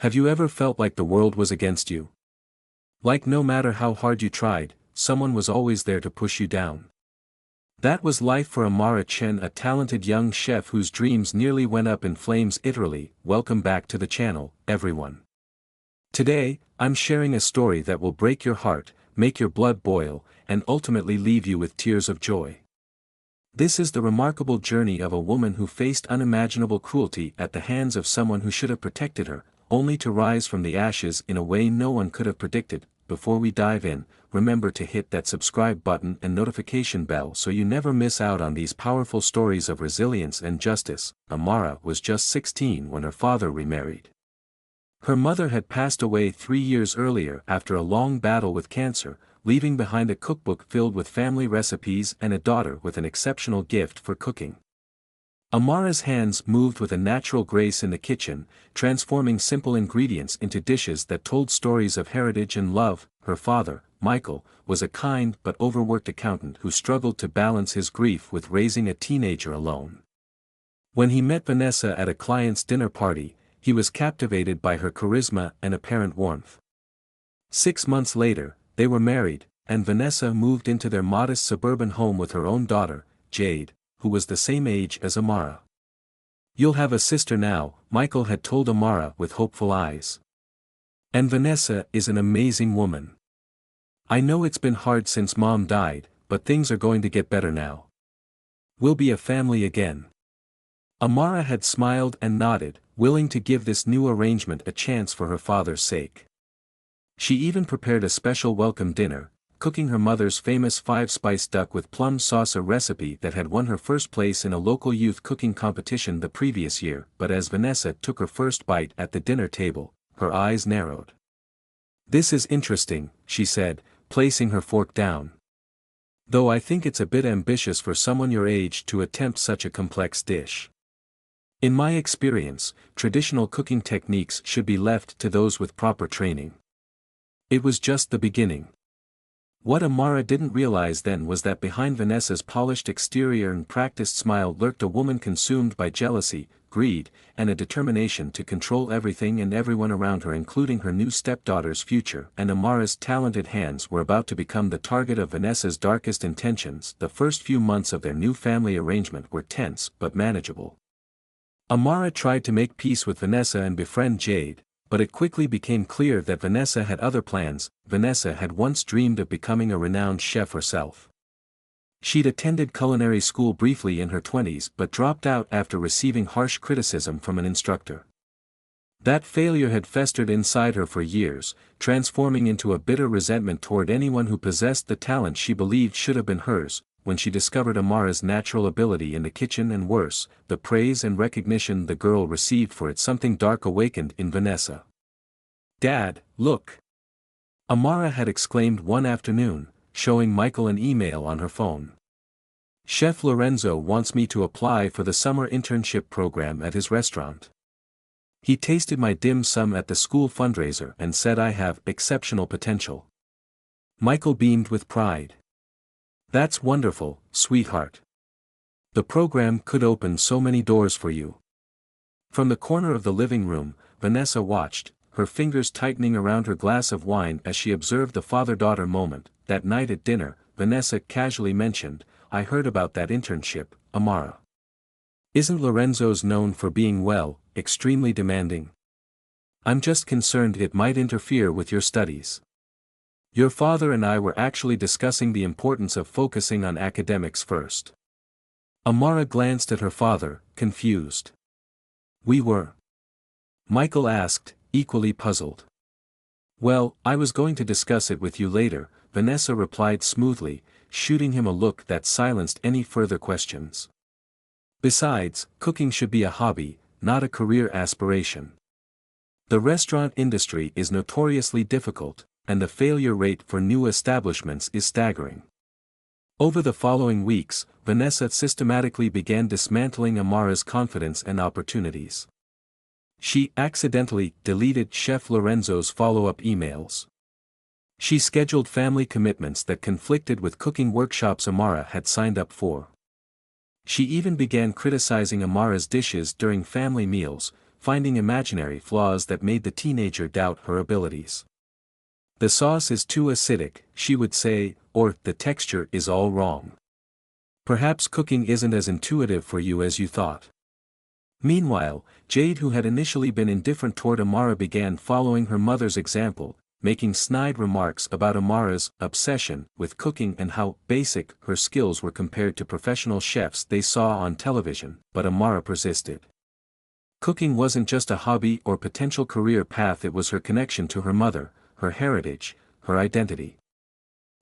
Have you ever felt like the world was against you? Like no matter how hard you tried, someone was always there to push you down. That was life for Amara Chen, a talented young chef whose dreams nearly went up in flames. Italy. Welcome back to the channel, everyone. Today, I'm sharing a story that will break your heart, make your blood boil, and ultimately leave you with tears of joy. This is the remarkable journey of a woman who faced unimaginable cruelty at the hands of someone who should have protected her, only to rise from the ashes in a way no one could have predicted. Before we dive in, remember to hit that subscribe button and notification bell so you never miss out on these powerful stories of resilience and justice. Amara was just 16 when her father remarried. Her mother had passed away 3 years earlier after a long battle with cancer, leaving behind a cookbook filled with family recipes and a daughter with an exceptional gift for cooking. Amara's hands moved with a natural grace in the kitchen, transforming simple ingredients into dishes that told stories of heritage and love. Her father, Michael, was a kind but overworked accountant who struggled to balance his grief with raising a teenager alone. When he met Vanessa at a client's dinner party, he was captivated by her charisma and apparent warmth. 6 months later, they were married, and Vanessa moved into their modest suburban home with her own daughter, Jade, who was the same age as Amara. "You'll have a sister now," Michael had told Amara with hopeful eyes. "And Vanessa is an amazing woman. I know it's been hard since Mom died, but things are going to get better now. We'll be a family again." Amara had smiled and nodded, willing to give this new arrangement a chance for her father's sake. She even prepared a special welcome dinner, cooking her mother's famous 5-spice duck with plum sauce, a recipe that had won her first place in a local youth cooking competition the previous year. But as Vanessa took her first bite at the dinner table, her eyes narrowed. "This is interesting," she said, placing her fork down. "Though I think it's a bit ambitious for someone your age to attempt such a complex dish. In my experience, traditional cooking techniques should be left to those with proper training." It was just the beginning. What Amara didn't realize then was that behind Vanessa's polished exterior and practiced smile lurked a woman consumed by jealousy, greed, and a determination to control everything and everyone around her, including her new stepdaughter's future. And Amara's talented hands were about to become the target of Vanessa's darkest intentions. The first few months of their new family arrangement were tense but manageable. Amara tried to make peace with Vanessa and befriend Jade, but it quickly became clear that Vanessa had other plans. Vanessa had once dreamed of becoming a renowned chef herself. She'd attended culinary school briefly in her 20s but dropped out after receiving harsh criticism from an instructor. That failure had festered inside her for years, transforming into a bitter resentment toward anyone who possessed the talent she believed should have been hers. When she discovered Amara's natural ability in the kitchen, and worse, the praise and recognition the girl received for it, something dark awakened in Vanessa. "Dad, look!" Amara had exclaimed one afternoon, showing Michael an email on her phone. "Chef Lorenzo wants me to apply for the summer internship program at his restaurant. He tasted my dim sum at the school fundraiser and said I have exceptional potential." Michael beamed with pride. "That's wonderful, sweetheart. The program could open so many doors for you." From the corner of the living room, Vanessa watched, her fingers tightening around her glass of wine as she observed the father-daughter moment. That night at dinner, Vanessa casually mentioned, "I heard about that internship, Amara. Isn't Lorenzo's known for being, well, extremely demanding? I'm just concerned it might interfere with your studies. Your father and I were actually discussing the importance of focusing on academics first." Amara glanced at her father, confused. "We were?" Michael asked, equally puzzled. "Well, I was going to discuss it with you later," Vanessa replied smoothly, shooting him a look that silenced any further questions. "Besides, cooking should be a hobby, not a career aspiration. The restaurant industry is notoriously difficult, and the failure rate for new establishments is staggering." Over the following weeks, Vanessa systematically began dismantling Amara's confidence and opportunities. She accidentally deleted Chef Lorenzo's follow-up emails. She scheduled family commitments that conflicted with cooking workshops Amara had signed up for. She even began criticizing Amara's dishes during family meals, finding imaginary flaws that made the teenager doubt her abilities. "The sauce is too acidic," she would say, or "the texture is all wrong. Perhaps cooking isn't as intuitive for you as you thought." Meanwhile, Jade, who had initially been indifferent toward Amara, began following her mother's example, making snide remarks about Amara's obsession with cooking and how basic her skills were compared to professional chefs they saw on television, but Amara persisted. Cooking wasn't just a hobby or potential career path, it was her connection to her mother, her heritage, her identity.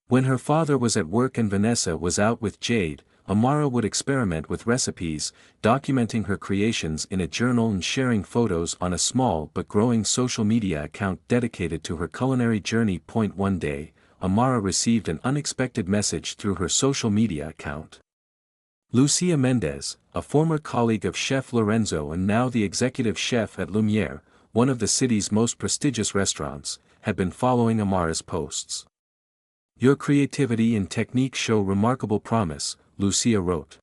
When her father was at work and Vanessa was out with Jade, Amara would experiment with recipes, documenting her creations in a journal and sharing photos on a small but growing social media account dedicated to her culinary journey. One day, Amara received an unexpected message through her social media account. Lucia Mendez, a former colleague of Chef Lorenzo and now the executive chef at Lumiere, one of the city's most prestigious restaurants, had been following Amara's posts. "Your creativity and technique show remarkable promise," Lucia wrote.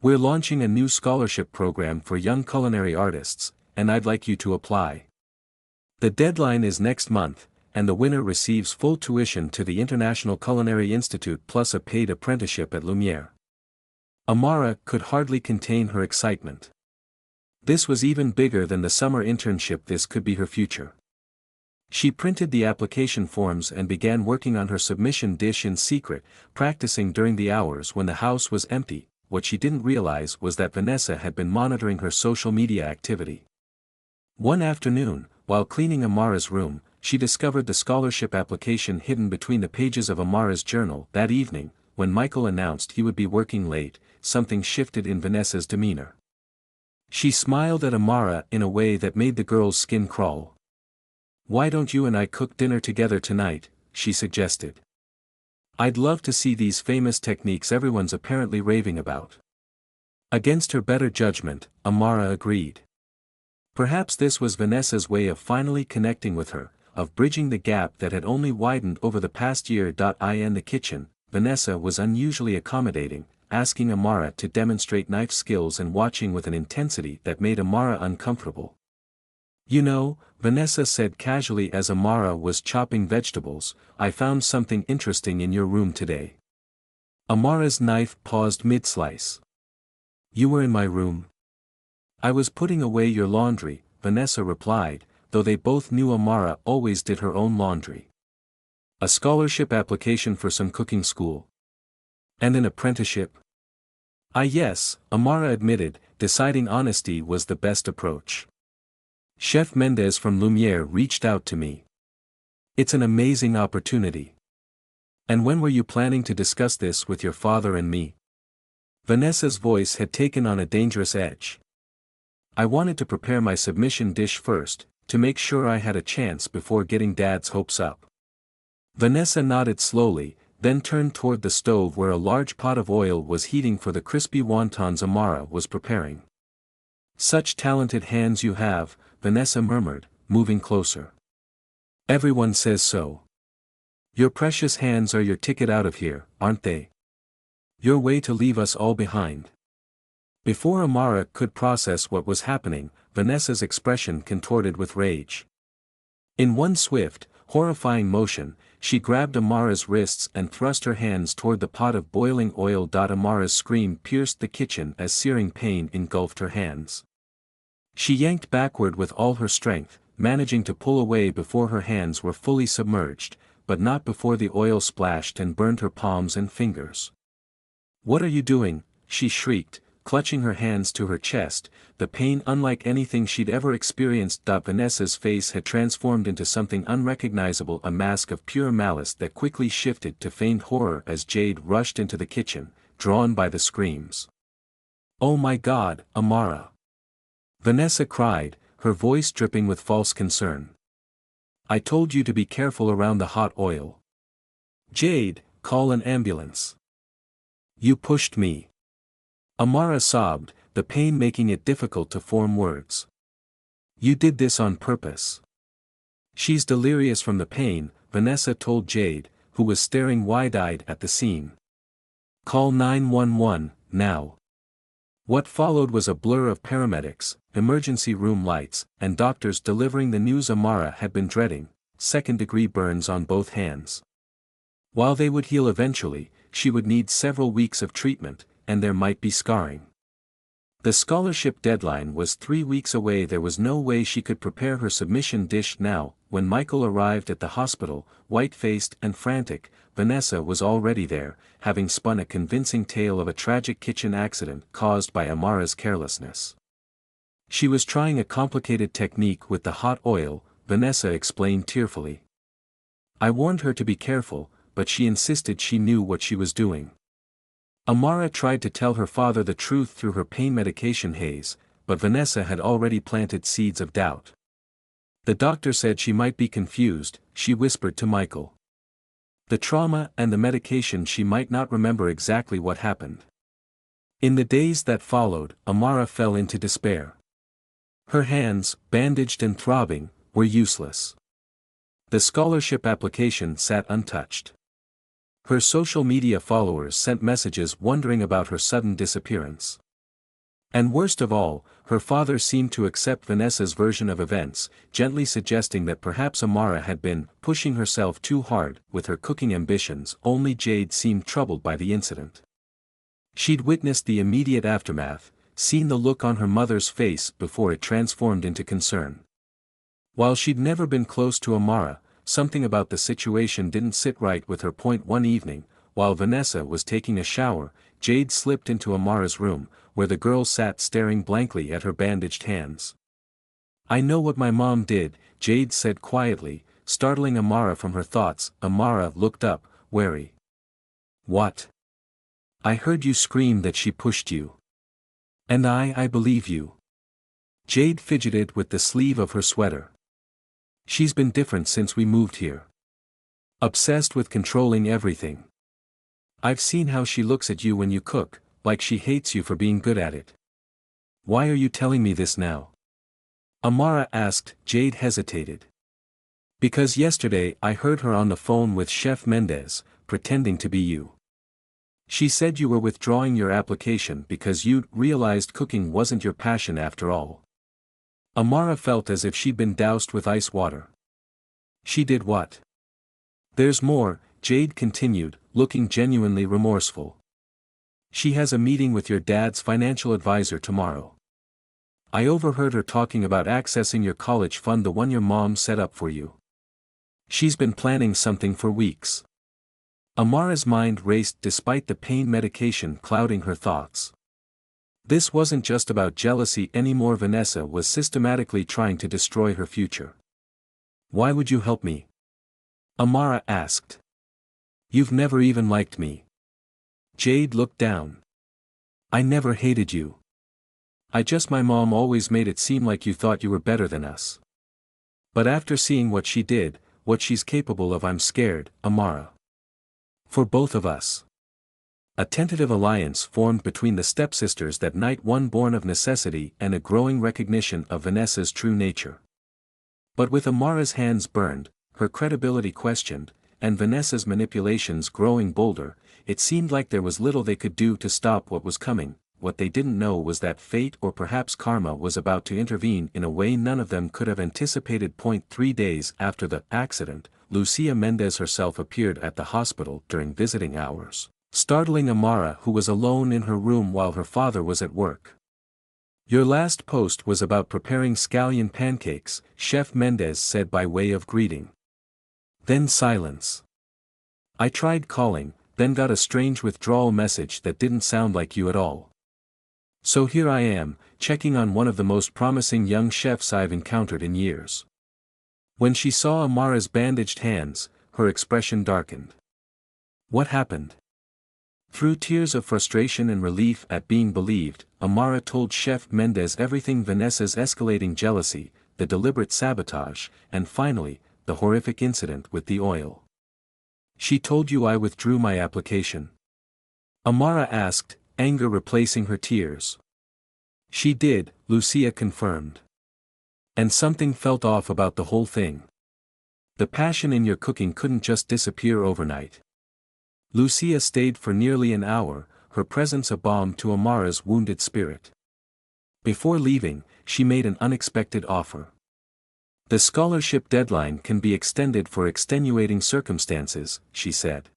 "We're launching a new scholarship program for young culinary artists, and I'd like you to apply. The deadline is next month, and the winner receives full tuition to the International Culinary Institute plus a paid apprenticeship at Lumiere." Amara could hardly contain her excitement. This was even bigger than the summer internship. This could be her future. She printed the application forms and began working on her submission dish in secret, practicing during the hours when the house was empty. What she didn't realize was that Vanessa had been monitoring her social media activity. One afternoon, while cleaning Amara's room, she discovered the scholarship application hidden between the pages of Amara's journal. That evening, when Michael announced he would be working late, something shifted in Vanessa's demeanor. She smiled at Amara in a way that made the girl's skin crawl. "Why don't you and I cook dinner together tonight?" she suggested. "I'd love to see these famous techniques everyone's apparently raving about." Against her better judgment, Amara agreed. Perhaps this was Vanessa's way of finally connecting with her, of bridging the gap that had only widened over the past year. In the kitchen, Vanessa was unusually accommodating, asking Amara to demonstrate knife skills and watching with an intensity that made Amara uncomfortable. "You know," Vanessa said casually as Amara was chopping vegetables, "I found something interesting in your room today." Amara's knife paused mid-slice. "You were in my room?" "I was putting away your laundry," Vanessa replied, though they both knew Amara always did her own laundry. "A scholarship application for some cooking school? And an apprenticeship?" Yes," Amara admitted, deciding honesty was the best approach. "Chef Mendez from Lumiere reached out to me. It's an amazing opportunity." "And when were you planning to discuss this with your father and me?" Vanessa's voice had taken on a dangerous edge. "I wanted to prepare my submission dish first, to make sure I had a chance before getting Dad's hopes up." Vanessa nodded slowly, then turned toward the stove where a large pot of oil was heating for the crispy wontons Amara was preparing. "Such talented hands you have," Vanessa murmured, moving closer. "Everyone says so. Your precious hands are your ticket out of here, aren't they? Your way to leave us all behind." Before Amara could process what was happening, Vanessa's expression contorted with rage. In one swift, horrifying motion, she grabbed Amara's wrists and thrust her hands toward the pot of boiling oil. Amara's scream pierced the kitchen as searing pain engulfed her hands. She yanked backward with all her strength, managing to pull away before her hands were fully submerged, but not before the oil splashed and burned her palms and fingers. "What are you doing?" she shrieked, clutching her hands to her chest, the pain unlike anything she'd ever experienced. Vanessa's face had transformed into something unrecognizable, a mask of pure malice that quickly shifted to feigned horror as Jade rushed into the kitchen, drawn by the screams. "Oh my God, Amara!" Vanessa cried, her voice dripping with false concern. "I told you to be careful around the hot oil." "Jade, call an ambulance." "You pushed me." Amara sobbed, the pain making it difficult to form words. "You did this on purpose." "She's delirious from the pain," Vanessa told Jade, who was staring wide-eyed at the scene. "Call 911, now." What followed was a blur of paramedics, emergency room lights, and doctors delivering the news Amara had been dreading: second-degree burns on both hands. While they would heal eventually, she would need several weeks of treatment, and there might be scarring. The scholarship deadline was 3 weeks away. There was no way she could prepare her submission dish now. When Michael arrived at the hospital, white-faced and frantic, Vanessa was already there, having spun a convincing tale of a tragic kitchen accident caused by Amara's carelessness. She was trying a complicated technique with the hot oil, Vanessa explained tearfully. I warned her to be careful, but she insisted she knew what she was doing. Amara tried to tell her father the truth through her pain medication haze, but Vanessa had already planted seeds of doubt. The doctor said she might be confused, she whispered to Michael. The trauma and the medication, she might not remember exactly what happened. In the days that followed, Amara fell into despair. Her hands, bandaged and throbbing, were useless. The scholarship application sat untouched. Her social media followers sent messages wondering about her sudden disappearance. And worst of all, her father seemed to accept Vanessa's version of events, gently suggesting that perhaps Amara had been pushing herself too hard with her cooking ambitions. Only Jade seemed troubled by the incident. She'd witnessed the immediate aftermath, seen the look on her mother's face before it transformed into concern. While she'd never been close to Amara, something about the situation didn't sit right with her. One evening, while Vanessa was taking a shower, Jade slipped into Amara's room, where the girl sat staring blankly at her bandaged hands. I know what my mom did, Jade said quietly, startling Amara from her thoughts. Amara looked up, wary. What? I heard you scream that she pushed you. And I believe you. Jade fidgeted with the sleeve of her sweater. She's been different since we moved here. Obsessed with controlling everything. I've seen how she looks at you when you cook, like she hates you for being good at it. Why are you telling me this now? Amara asked. Jade hesitated. Because yesterday I heard her on the phone with Chef Mendez, pretending to be you. She said you were withdrawing your application because you'd realized cooking wasn't your passion after all. Amara felt as if she'd been doused with ice water. She did what? There's more, Jade continued, looking genuinely remorseful. She has a meeting with your dad's financial advisor tomorrow. I overheard her talking about accessing your college fund, the one your mom set up for you. She's been planning something for weeks. Amara's mind raced despite the pain medication clouding her thoughts. This wasn't just about jealousy anymore. Vanessa was systematically trying to destroy her future. Why would you help me? Amara asked. You've never even liked me. Jade looked down. I never hated you. My mom always made it seem like you thought you were better than us. But after seeing what she did, what she's capable of, I'm scared, Amara. For both of us. A tentative alliance formed between the stepsisters that night, one born of necessity and a growing recognition of Vanessa's true nature. But with Amara's hands burned, her credibility questioned, and Vanessa's manipulations growing bolder, it seemed like there was little they could do to stop what was coming. What they didn't know was that fate, or perhaps karma, was about to intervene in a way none of them could have anticipated. 3 days after the accident, Lucia Mendez herself appeared at the hospital during visiting hours, startling Amara, who was alone in her room while her father was at work. Your last post was about preparing scallion pancakes, Chef Mendez said by way of greeting. Then silence. I tried calling, then got a strange withdrawal message that didn't sound like you at all. So here I am, checking on one of the most promising young chefs I've encountered in years. When she saw Amara's bandaged hands, her expression darkened. What happened? Through tears of frustration and relief at being believed, Amara told Chef Mendez everything: Vanessa's escalating jealousy, the deliberate sabotage, and finally, the horrific incident with the oil. She told you I withdrew my application? Amara asked, anger replacing her tears. She did, Lucia confirmed. And something felt off about the whole thing. The passion in your cooking couldn't just disappear overnight. Lucia stayed for nearly an hour, her presence a balm to Amara's wounded spirit. Before leaving, she made an unexpected offer. The scholarship deadline can be extended for extenuating circumstances, she said.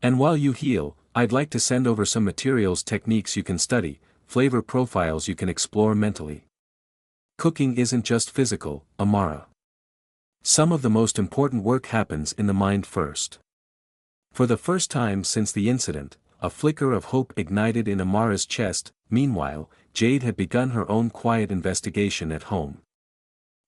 And while you heal, I'd like to send over some materials, techniques you can study, flavor profiles you can explore mentally. Cooking isn't just physical, Amara. Some of the most important work happens in the mind first. For the first time since the incident, a flicker of hope ignited in Amara's chest. Meanwhile, Jade had begun her own quiet investigation at home.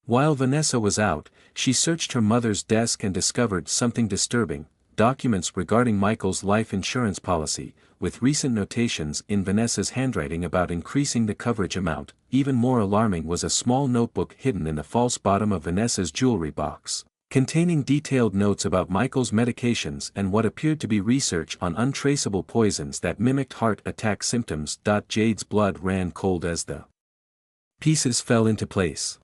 While Vanessa was out, she searched her mother's desk and discovered something disturbing: documents regarding Michael's life insurance policy, with recent notations in Vanessa's handwriting about increasing the coverage amount. Even more alarming was a small notebook hidden in the false bottom of Vanessa's jewelry box, containing detailed notes about Michael's medications and what appeared to be research on untraceable poisons that mimicked heart attack symptoms. Jade's blood ran cold as the pieces fell into place.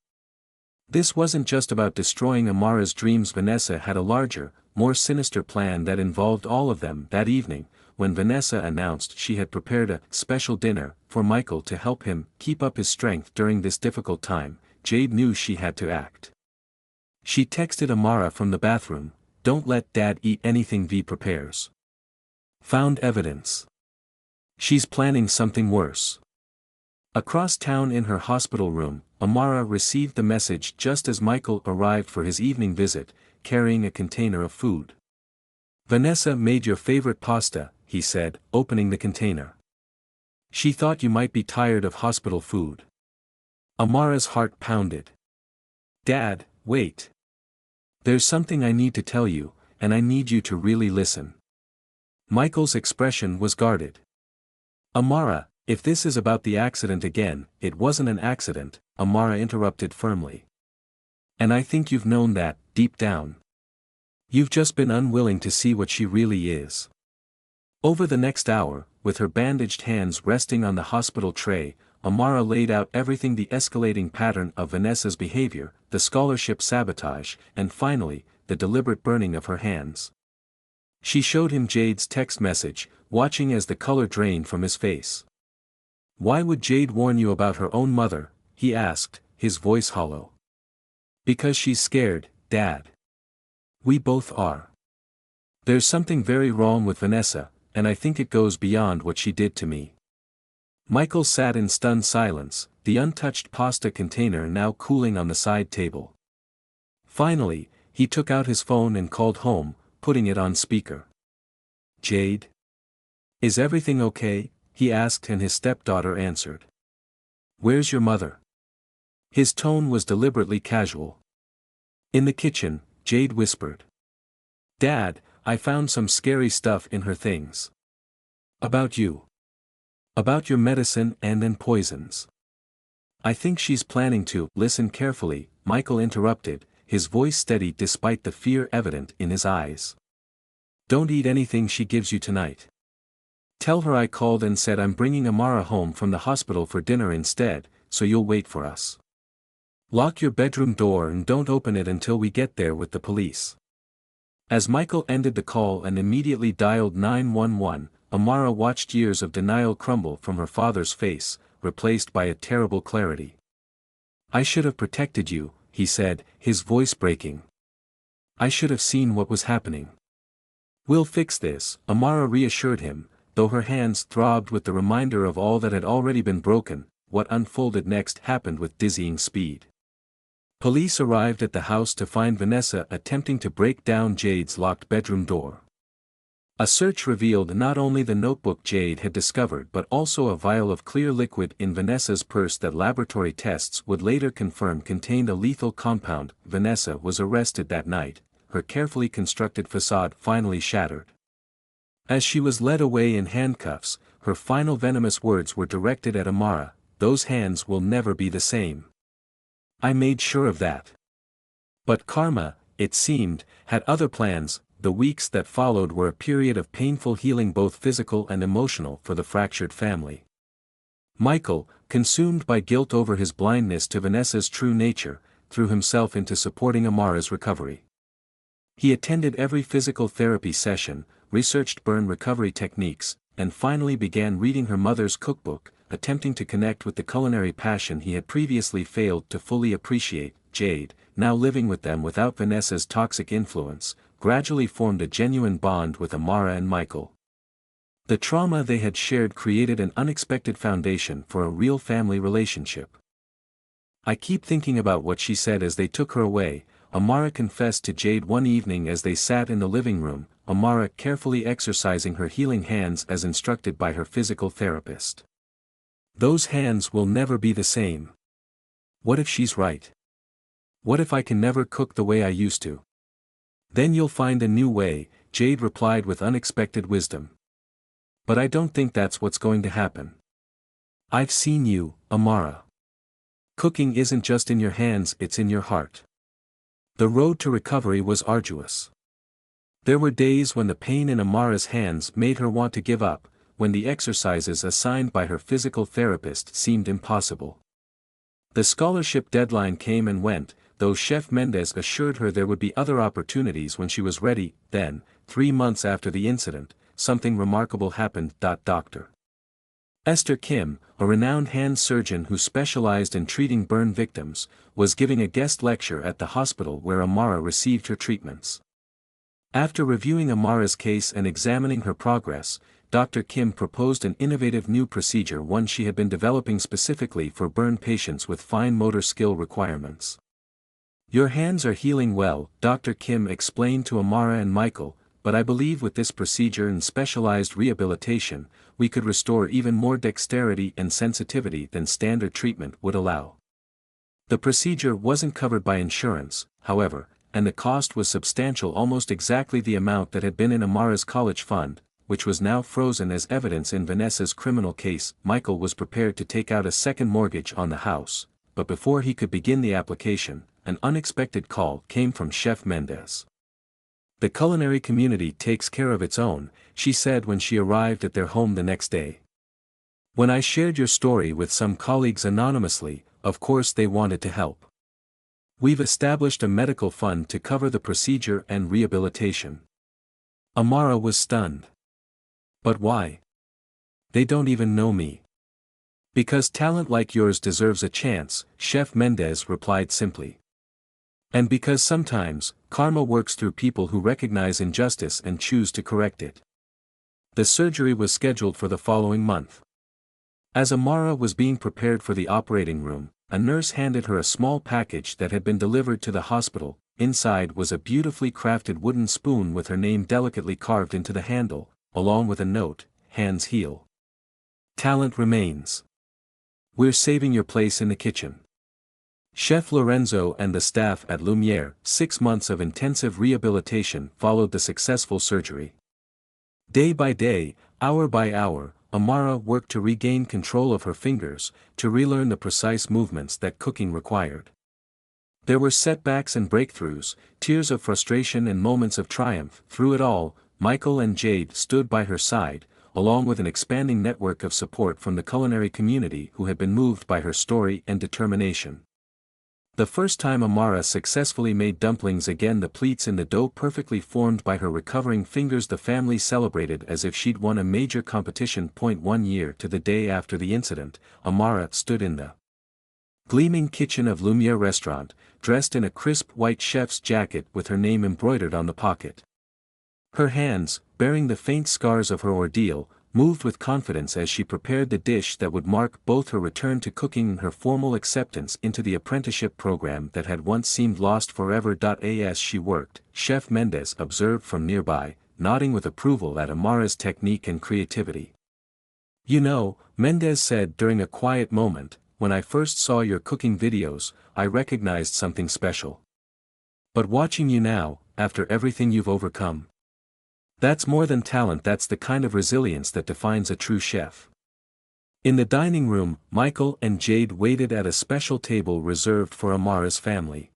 This wasn't just about destroying Amara's dreams. Vanessa had a larger, more sinister plan that involved all of them. That evening, when Vanessa announced she had prepared a special dinner for Michael to help him keep up his strength during this difficult time, Jade knew she had to act. She texted Amara from the bathroom, "Don't let Dad eat anything V prepares." Found evidence. She's planning something worse. Across town in her hospital room, Amara received the message just as Michael arrived for his evening visit, carrying a container of food. "Vanessa made your favorite pasta," he said, opening the container. "She thought you might be tired of hospital food." Amara's heart pounded. "Dad, wait. There's something I need to tell you, and I need you to really listen." Michael's expression was guarded. "Amara, if this is about the accident again." "It wasn't an accident," Amara interrupted firmly. "And I think you've known that, deep down. You've just been unwilling to see what she really is." Over the next hour, with her bandaged hands resting on the hospital tray, Amara laid out everything: the escalating pattern of Vanessa's behavior, the scholarship sabotage, and finally, the deliberate burning of her hands. She showed him Jade's text message, watching as the color drained from his face. "Why would Jade warn you about her own mother?" he asked, his voice hollow. "Because she's scared, Dad. We both are. There's something very wrong with Vanessa, and I think it goes beyond what she did to me." Michael sat in stunned silence, the untouched pasta container now cooling on the side table. Finally, he took out his phone and called home, putting it on speaker. "Jade? Is everything okay?" he asked, and his stepdaughter answered. "Where's your mother?" His tone was deliberately casual. "In the kitchen," Jade whispered. "Dad, I found some scary stuff in her things. About you. About your medicine and poisons. I think she's planning to." "Listen carefully," Michael interrupted, his voice steady despite the fear evident in his eyes. "Don't eat anything she gives you tonight. Tell her I called and said I'm bringing Amara home from the hospital for dinner instead, so you'll wait for us. Lock your bedroom door and don't open it until we get there with the police." As Michael ended the call and immediately dialed 911, Amara watched years of denial crumble from her father's face, replaced by a terrible clarity. "I should have protected you," he said, his voice breaking. "I should have seen what was happening." "We'll fix this," Amara reassured him, though her hands throbbed with the reminder of all that had already been broken. What unfolded next happened with dizzying speed. Police arrived at the house to find Vanessa attempting to break down Jade's locked bedroom door. A search revealed not only the notebook Jade had discovered but also a vial of clear liquid in Vanessa's purse that laboratory tests would later confirm contained a lethal compound. Vanessa was arrested that night, her carefully constructed facade finally shattered. As she was led away in handcuffs, her final venomous words were directed at Amara: "Those hands will never be the same. I made sure of that." But karma, it seemed, had other plans. The weeks that followed were a period of painful healing, both physical and emotional, for the fractured family. Michael, consumed by guilt over his blindness to Vanessa's true nature, threw himself into supporting Amara's recovery. He attended every physical therapy session, researched burn recovery techniques, and finally began reading her mother's cookbook, attempting to connect with the culinary passion he had previously failed to fully appreciate. Jade, now living with them without Vanessa's toxic influence, gradually formed a genuine bond with Amara and Michael. The trauma they had shared created an unexpected foundation for a real family relationship. "I keep thinking about what she said as they took her away," Amara confessed to Jade one evening as they sat in the living room, Amara carefully exercising her healing hands as instructed by her physical therapist. "Those hands will never be the same. What if she's right? What if I can never cook the way I used to?" "Then you'll find a new way," Jade replied with unexpected wisdom. "But I don't think that's what's going to happen. I've seen you, Amara. Cooking isn't just in your hands, it's in your heart." The road to recovery was arduous. There were days when the pain in Amara's hands made her want to give up, when the exercises assigned by her physical therapist seemed impossible. The scholarship deadline came and went, though Chef Mendez assured her there would be other opportunities when she was ready. Then, 3 months after the incident, something remarkable happened. Dr. Esther Kim, a renowned hand surgeon who specialized in treating burn victims, was giving a guest lecture at the hospital where Amara received her treatments. After reviewing Amara's case and examining her progress, Dr. Kim proposed an innovative new procedure, one she had been developing specifically for burn patients with fine motor skill requirements. "Your hands are healing well," Dr. Kim explained to Amara and Michael, "but I believe with this procedure and specialized rehabilitation, we could restore even more dexterity and sensitivity than standard treatment would allow." The procedure wasn't covered by insurance, however, and the cost was substantial, almost exactly the amount that had been in Amara's college fund, which was now frozen as evidence in Vanessa's criminal case. Michael was prepared to take out a second mortgage on the house, but before he could begin the application, an unexpected call came from Chef Mendez. "The culinary community takes care of its own," she said when she arrived at their home the next day. "When I shared your story with some colleagues anonymously, of course they wanted to help. We've established a medical fund to cover the procedure and rehabilitation." Amara was stunned. "But why? They don't even know me." "Because talent like yours deserves a chance," Chef Mendez replied simply. "And because sometimes, karma works through people who recognize injustice and choose to correct it." The surgery was scheduled for the following month. As Amara was being prepared for the operating room, a nurse handed her a small package that had been delivered to the hospital. Inside was a beautifully crafted wooden spoon with her name delicately carved into the handle, along with a note, "Hands heal. Talent remains. We're saving your place in the kitchen." Chef Lorenzo and the staff at Lumiere. 6 months of intensive rehabilitation followed the successful surgery. Day by day, hour by hour, Amara worked to regain control of her fingers, to relearn the precise movements that cooking required. There were setbacks and breakthroughs, tears of frustration and moments of triumph. Through it all, Michael and Jade stood by her side, along with an expanding network of support from the culinary community who had been moved by her story and determination. The first time Amara successfully made dumplings again, the pleats in the dough perfectly formed by her recovering fingers, the family celebrated as if she'd won a major competition. 1 year to the day after the incident, Amara stood in the gleaming kitchen of Lumiere restaurant, dressed in a crisp white chef's jacket with her name embroidered on the pocket. Her hands, bearing the faint scars of her ordeal, moved with confidence as she prepared the dish that would mark both her return to cooking and her formal acceptance into the apprenticeship program that had once seemed lost forever. As she worked, Chef Mendez observed from nearby, nodding with approval at Amara's technique and creativity. "You know," Mendez said during a quiet moment, "when I first saw your cooking videos, I recognized something special. But watching you now, after everything you've overcome, that's more than talent, that's the kind of resilience that defines a true chef." In the dining room, Michael and Jade waited at a special table reserved for Amara's family.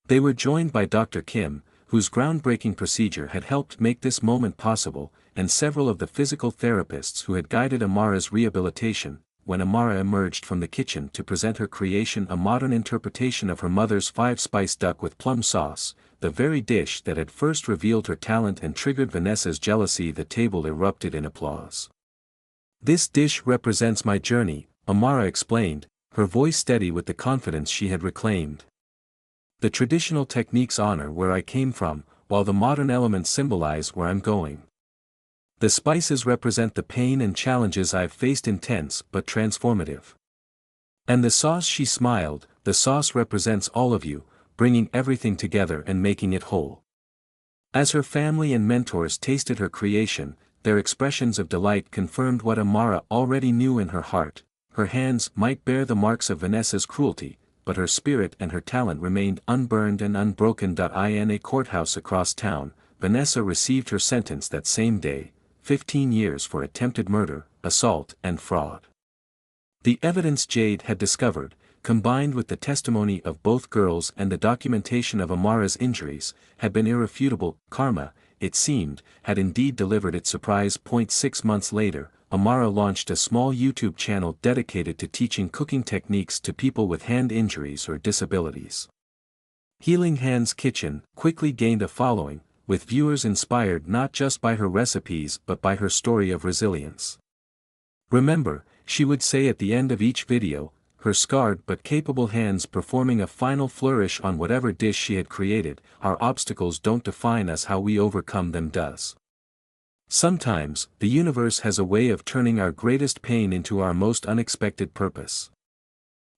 They were joined by Dr. Kim, whose groundbreaking procedure had helped make this moment possible, and several of the physical therapists who had guided Amara's rehabilitation. When Amara emerged from the kitchen to present her creation, a modern interpretation of her mother's 5-spice duck with plum sauce, the very dish that had first revealed her talent and triggered Vanessa's jealousy. The table erupted in applause. "This dish represents my journey," Amara explained, her voice steady with the confidence she had reclaimed. "The traditional techniques honor where I came from, while the modern elements symbolize where I'm going. The spices represent the pain and challenges I've faced, intense but transformative. And the sauce," she smiled, "the sauce represents all of you, bringing everything together and making it whole." As her family and mentors tasted her creation, their expressions of delight confirmed what Amara already knew in her heart: her hands might bear the marks of Vanessa's cruelty, but her spirit and her talent remained unburned and unbroken. In a courthouse across town, Vanessa received her sentence that same day: 15 years for attempted murder, assault, and fraud. The evidence Jade had discovered, combined with the testimony of both girls and the documentation of Amara's injuries, had been irrefutable. Karma, it seemed, had indeed delivered its surprise. 6 months later, Amara launched a small YouTube channel dedicated to teaching cooking techniques to people with hand injuries or disabilities. Healing Hands Kitchen quickly gained a following, with viewers inspired not just by her recipes but by her story of resilience. "Remember," she would say at the end of each video, her scarred but capable hands performing a final flourish on whatever dish she had created, "our obstacles don't define us, how we overcome them does." Sometimes, the universe has a way of turning our greatest pain into our most unexpected purpose.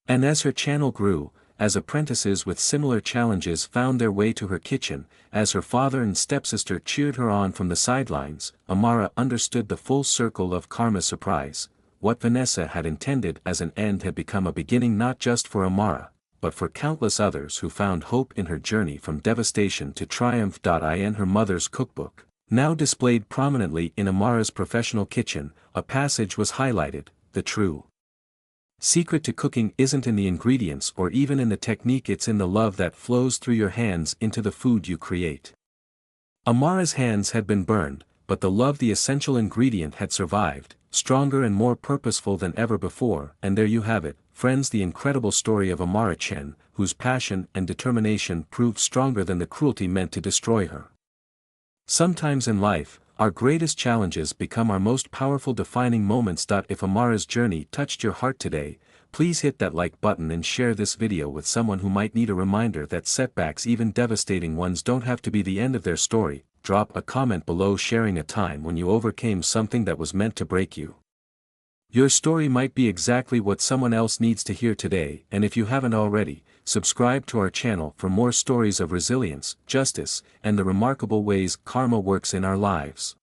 And as her channel grew, as apprentices with similar challenges found their way to her kitchen, as her father and stepsister cheered her on from the sidelines, Amara understood the full circle of karma's surprise. What Vanessa had intended as an end had become a beginning, not just for Amara, but for countless others who found hope in her journey from devastation to triumph. In her mother's cookbook, now displayed prominently in Amara's professional kitchen, a passage was highlighted: "The true secret to cooking isn't in the ingredients or even in the technique, it's in the love that flows through your hands into the food you create." Amara's hands had been burned, but the love, the essential ingredient, had survived, stronger and more purposeful than ever before. And there you have it, friends, the incredible story of Amara Chen, whose passion and determination proved stronger than the cruelty meant to destroy her. Sometimes in life, our greatest challenges become our most powerful defining moments. If Amara's journey touched your heart today, please hit that like button and share this video with someone who might need a reminder that setbacks, even devastating ones, don't have to be the end of their story. Drop a comment below sharing a time when you overcame something that was meant to break you. Your story might be exactly what someone else needs to hear today, and if you haven't already, subscribe to our channel for more stories of resilience, justice, and the remarkable ways karma works in our lives.